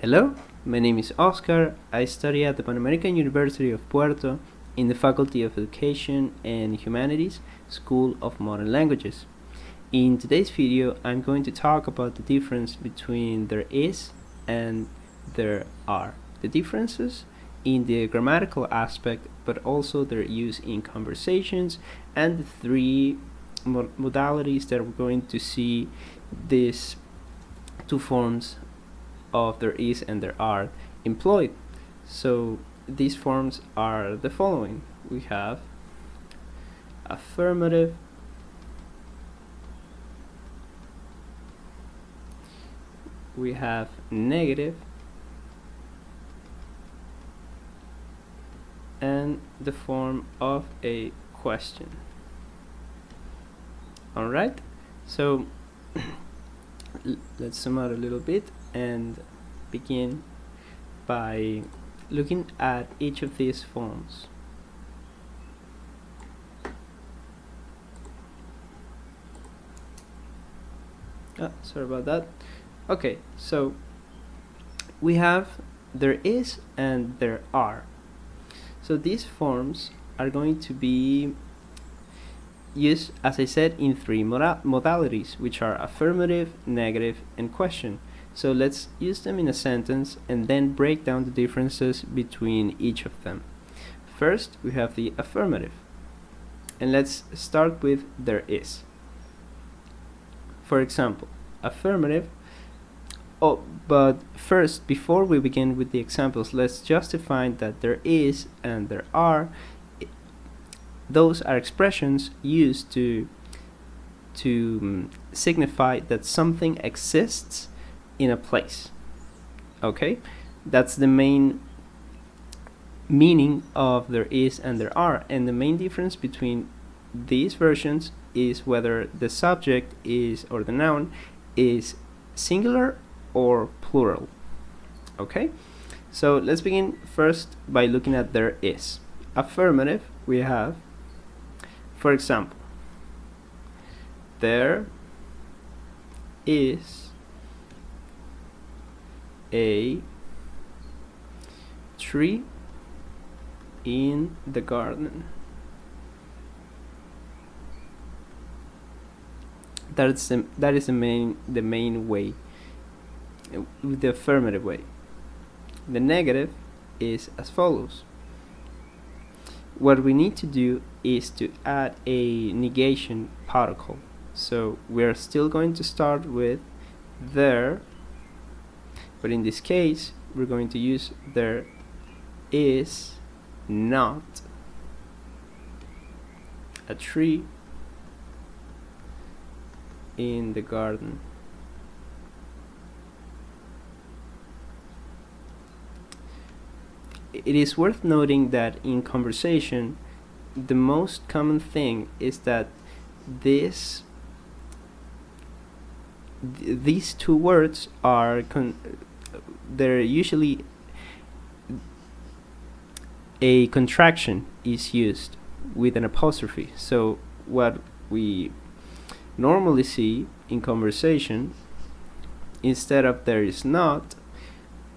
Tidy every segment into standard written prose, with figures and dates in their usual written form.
Hello, my name is Oscar. I study at the Pan American University of Puerto in the Faculty of Education and Humanities, School of Modern Languages. In today's video, I'm going to talk about the difference between there is and there are. The differences in the grammatical aspect, but also their use in conversations, and the three modalities that we're going to see these two forms of there is and there are employed. So these forms are the following. We have affirmative, we have negative, and the form of a question. Alright, so let's zoom out a little bit and begin by looking at each of these forms. Sorry about that. Okay, so we have there is and there are. So these forms are going to be used, as I said, in three modalities, which are affirmative, negative, and question. So let's use them in a sentence and then break down the differences between each of them. First, we have the affirmative. And let's start with there is. For example, affirmative. Oh, but first, before we begin with the examples, let's just define that there is and there are. Those are expressions used to signify that something exists in a place. Okay, that's the main meaning of there is and there are, and the main difference between these versions is whether the subject is, or the noun is, singular or plural. Okay, so let's begin first by looking at there is. Affirmative, we have, for example, there is a tree in the garden. That is the main way, the affirmative way. The negative is as follows. What we need to do is to add a negation particle. So we're still going to start with there, but in this case we're going to use there is not a tree in the garden. It is worth noting that in conversation, the most common thing is that these two words are they're usually a contraction is used with an apostrophe. So what we normally see in conversation, instead of there is not,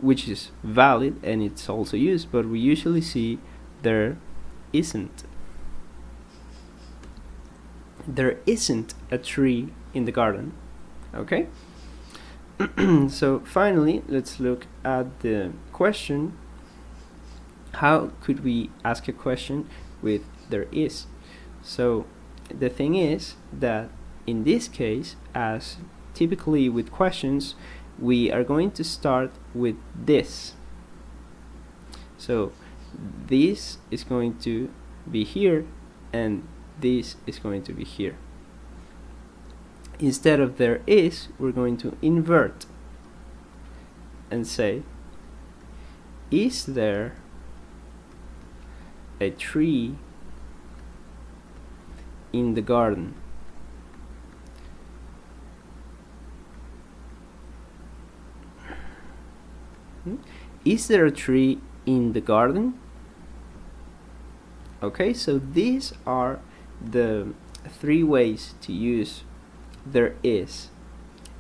which is valid and it's also used, but we usually see there isn't. There isn't a tree in the garden. Okay? So finally, let's look at the question. How could we ask a question with there is? So the thing is that in this case, as typically with questions, we are going to start with this. So this is going to be here and this is going to be here. Instead of there is, we're going to invert and say, is there a tree in the garden? Is there a tree in the garden? Okay, so these are the three ways to use there is.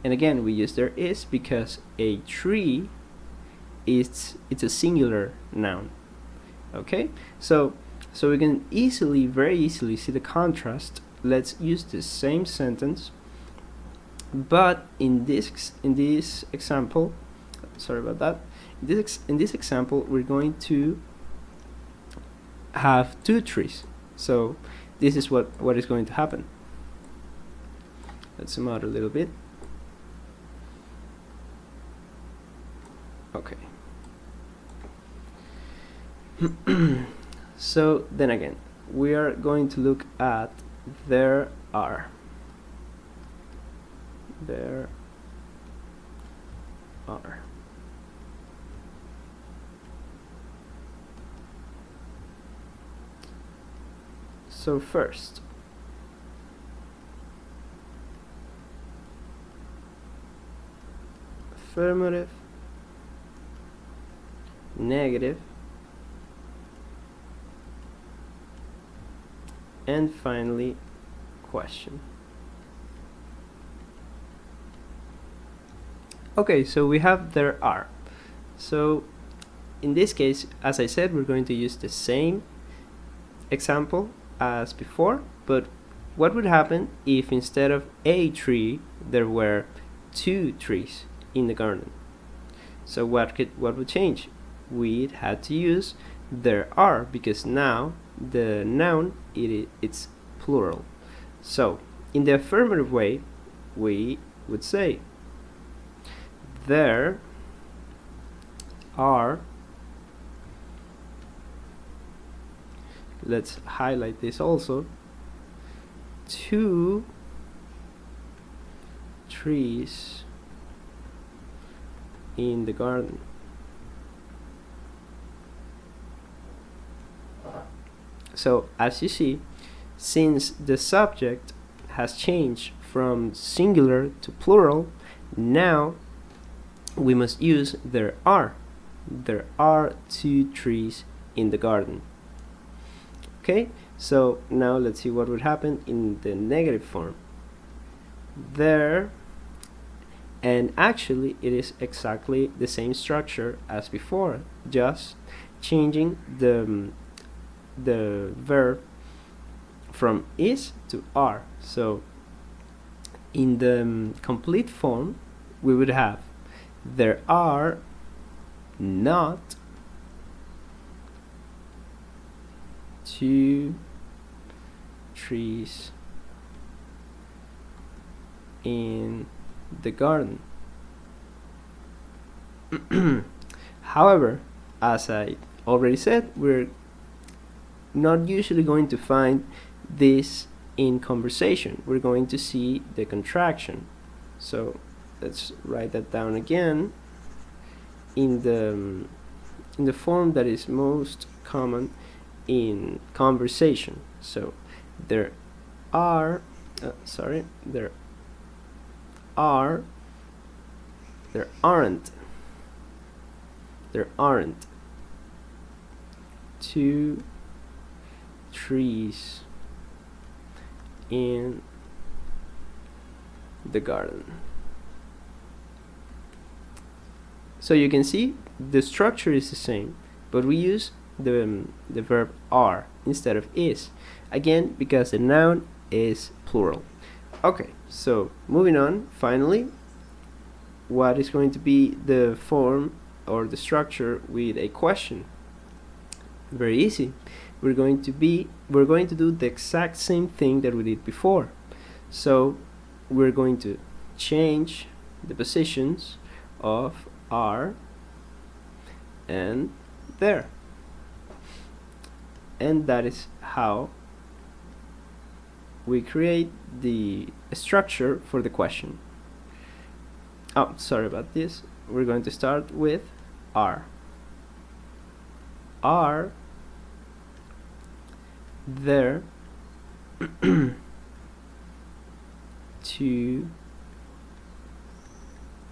And again, we use there is because a tree it's a singular noun. Okay, so we can very easily see the contrast. Let's use the same sentence, but in this example, sorry about that, in this example we're going to have 2 trees. So this is what is going to happen. Let's zoom out a little bit. Okay. So then again, we are going to look at there are. So first, affirmative, negative, and finally question. Okay, so we have there are. So in this case, as I said, we're going to use the same example as before, but what would happen if instead of a tree there were 2 trees in the garden? So what would change? We'd had to use there are, because now the noun it's plural. So in the affirmative way, we would say there are, let's highlight this also, 2 trees in the garden. So as you see, since the subject has changed from singular to plural, now we must use there are. There are 2 trees in the garden. Okay, so now let's see what would happen in the negative form. There, and actually it is exactly the same structure as before, just changing the verb from is to are. So in the complete form we would have there are not 2 trees in the garden. However, as I already said, we're not usually going to find this in conversation. We're going to see the contraction. So let's write that down again in the form that is most common in conversation. So there are there aren't 2 trees in the garden. So you can see the structure is the same, but we use the verb are instead of is, again because the noun is plural. Okay, so moving on, finally, what is going to be the form or the structure with a question? Very easy. We're going to do the exact same thing that we did before. So we're going to change the positions of are and there, and that is how we create the structure for the question. Oh, sorry about this. We're going to start with are there 2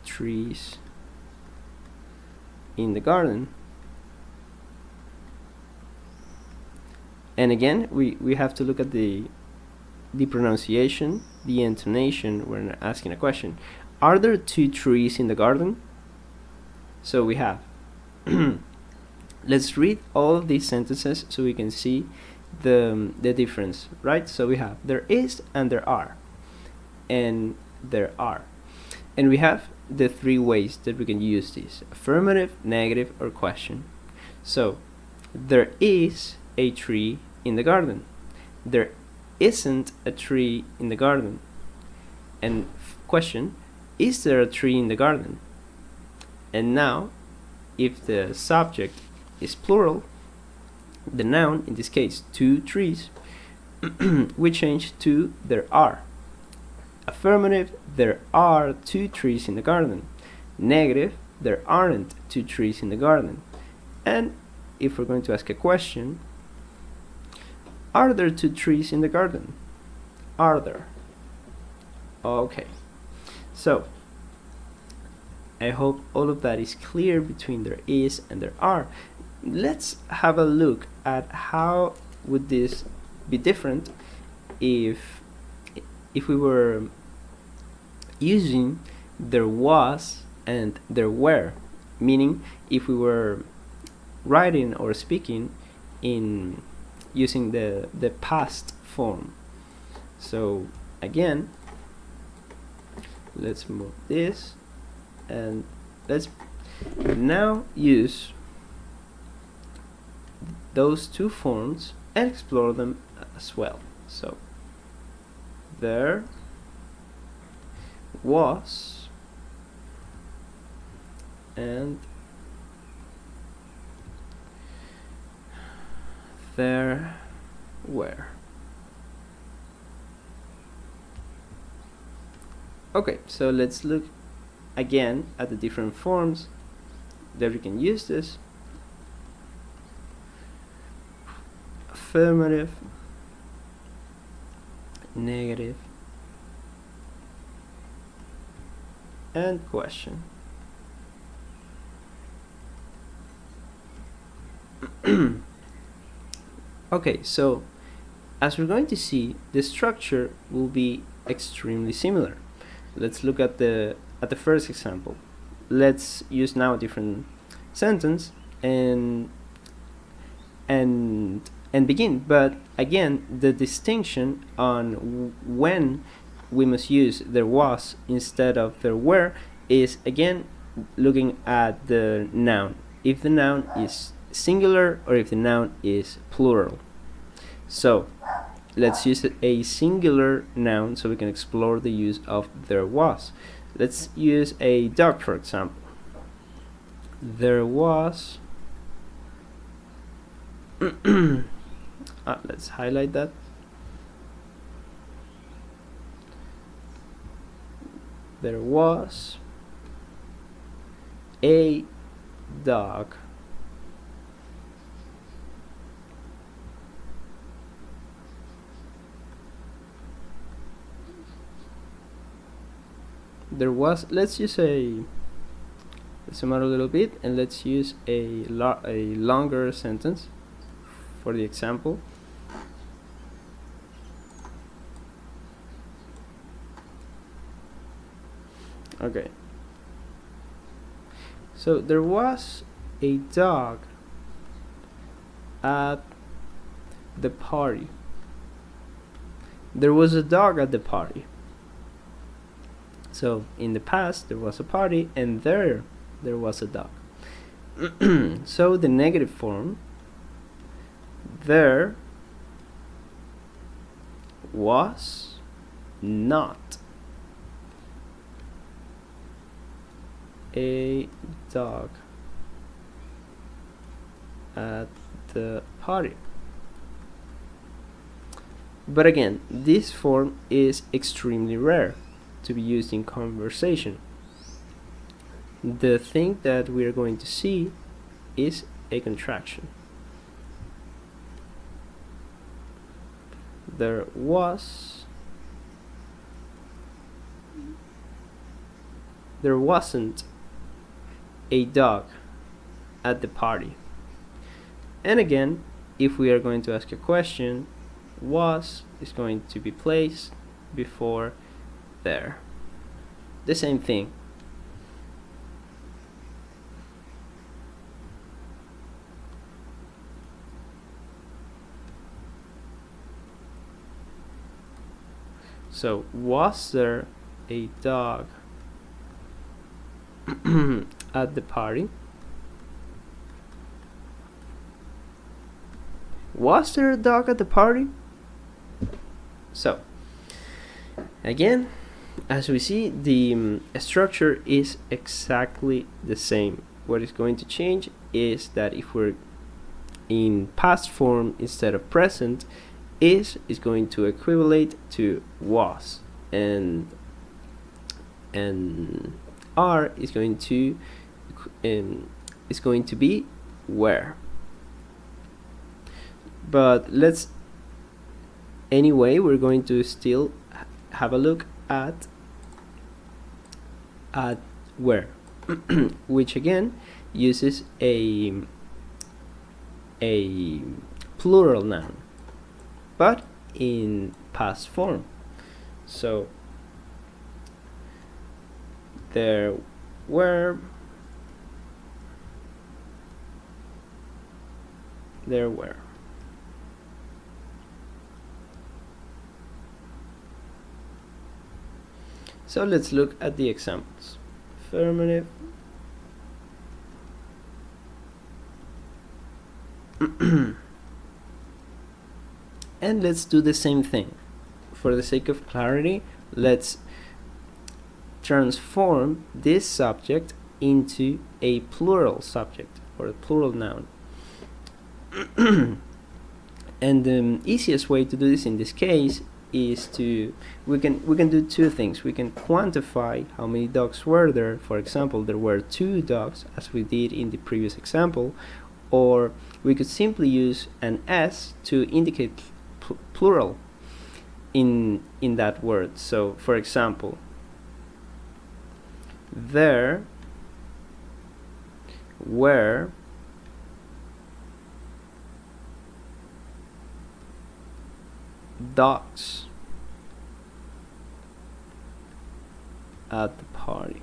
trees in the garden? And again, we have to look at the pronunciation, the intonation when asking a question. Are there 2 trees in the garden? So we have let's read all of these sentences so we can see the difference, right? So we have there is and there are, and there are, and we have the three ways that we can use these: affirmative, negative, or question. So there is a tree in the garden. There isn't a tree in the garden. And question, is there a tree in the garden? And now, if the subject is plural, the noun, in this case, 2 trees, we change to there are. Affirmative, there are 2 trees in the garden. Negative, there aren't 2 trees in the garden. And if we're going to ask a question, are there 2 trees in the garden? Are there? Okay, so I hope all of that is clear between there is and there are. Let's have a look at how would this be different if we were using there was and there were, meaning if we were writing or speaking in using the past form. So again, let's move this and let's now use those 2 forms and explore them as well. So there was and there were. Okay, so let's look again at the different forms that we can use this. Affirmative, negative, and question. Okay, so as we're going to see, the structure will be extremely similar. Let's look at the first example. Let's use now a different sentence and begin. But again, the distinction on when we must use there was instead of there were is again looking at the noun. If the noun is singular or if the noun is plural. So let's use a singular noun so we can explore the use of there was. Let's use a dog, for example. There was let's highlight that. There was a dog there was, let's use let's zoom out a little bit and let's use a longer sentence for the example. Okay, so there was a dog at the party. There was a dog at the party. So in the past there was a party and there was a dog. So the negative form, there was not a dog at the party. But again, this form is extremely rare to be used in conversation. The thing that we are going to see is a contraction. There wasn't a dog at the party. And again, if we are going to ask a question, was is going to be placed before there. The same thing. So was there a dog at the party? Was there a dog at the party? So again, as we see, the structure is exactly the same. What is going to change is that if we're in past form instead of present, is going to equivalent to was, and are is going to be were. But let's anyway, we're going to still have a look at where, which again uses a plural noun, but in past form. So there were So let's look at the examples. Affirmative. And let's do the same thing. For the sake of clarity, let's transform this subject into a plural subject or a plural noun. And the easiest way to do this in this case is we can do two things. We can quantify how many dogs were there. For example, there were 2 dogs, as we did in the previous example, or we could simply use an s to indicate plural in that word. So for example, there were dogs at the party.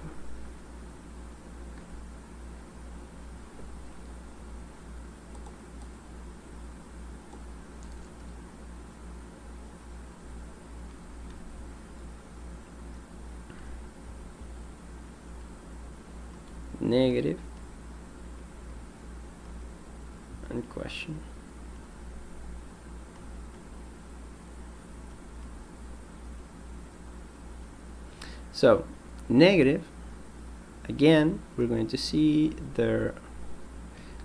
Negative and question. So negative, again, we're going to see there.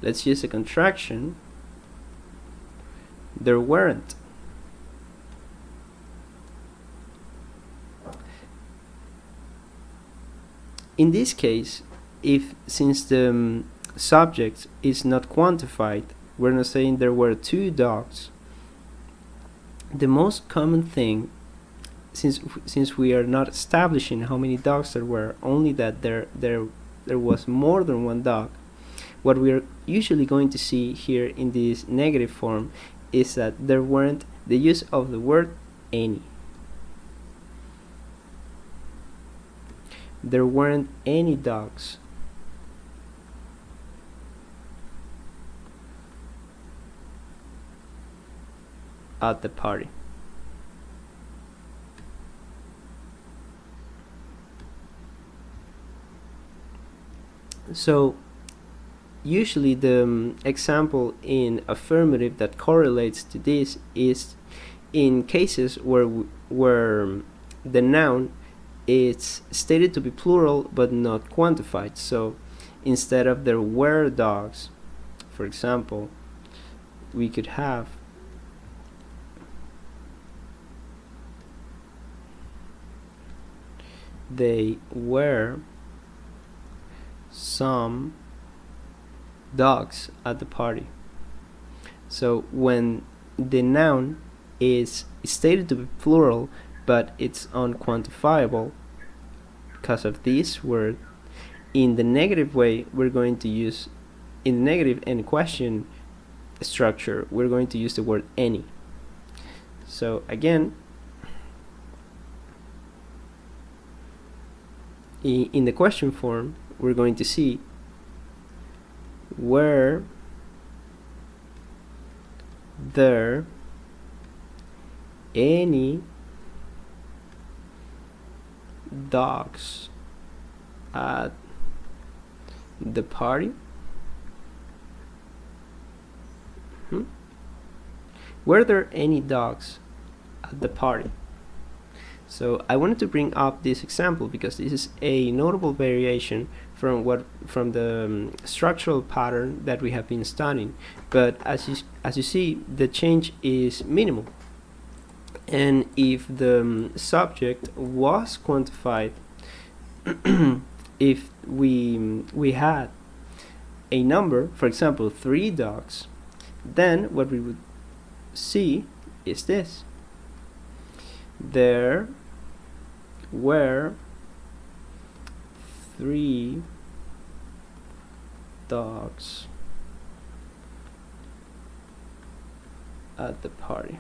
Let's use a contraction. There weren't. In this case, since the subject is not quantified, we're not saying there were 2 dogs. The most common thing, since we are not establishing how many dogs there were, only that there was more than 1 dog, what we are usually going to see here in this negative form is that there weren't the use of the word any. There weren't any dogs at the party. So usually the example in affirmative that correlates to this is in cases where the noun is stated to be plural but not quantified. So instead of there were dogs, for example, we could have they were some dogs at the party. So when the noun is stated to be plural but it's unquantifiable because of this word, in the negative way we're going to use, in negative and question structure, we're going to use the word any. So again, in the question form, we're going to see were there any dogs at the party. Were there any dogs at the party? So I wanted to bring up this example because this is a notable variation from the structural pattern that we have been studying. But as you see, the change is minimal. And if the subject was quantified, if we had a number, for example 3 dogs, then what we would see is this: there were 3 dogs at the party.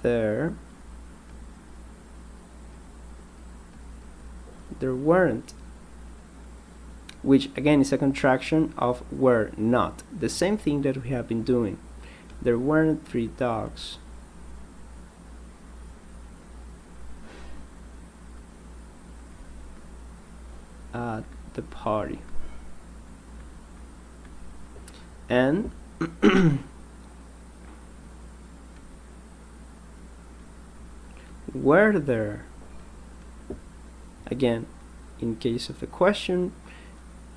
There weren't, which again is a contraction of were not, the same thing that we have been doing. There weren't 3 dogs at the party. And were there, again, in case of the question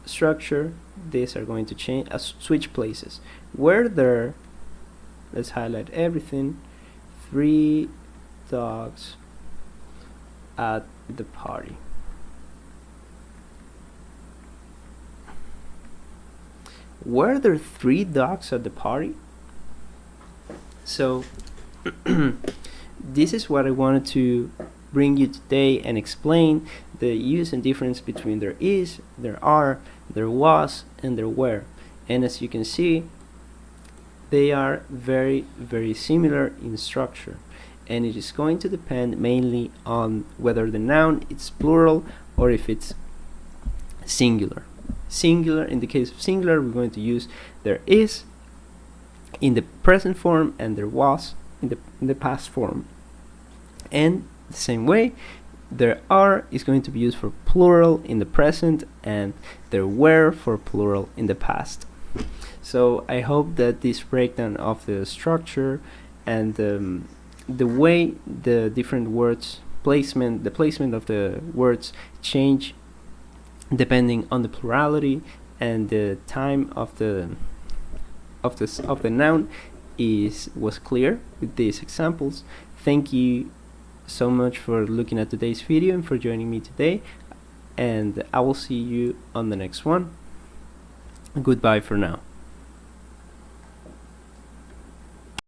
structure, these are going to change, switch places. Were there, let's highlight everything, 3 dogs at the party? Were there 3 dogs at the party? So this is what I wanted to bring you today and explain the use and difference between there is, there are, there was, and there were. And as you can see, they are very, very similar in structure, and it is going to depend mainly on whether the noun is plural or if it's singular. Singular, in the case of singular, we're going to use there is in the present form and there was in the past form. And the same way, there are is going to be used for plural in the present, and there were for plural in the past. So I hope that this breakdown of the structure and the way the different words placement, the placement of the words change depending on the plurality and the time of the noun was clear with these examples. Thank you so much for looking at today's video and for joining me today, and I will see you on the next one. Goodbye for now.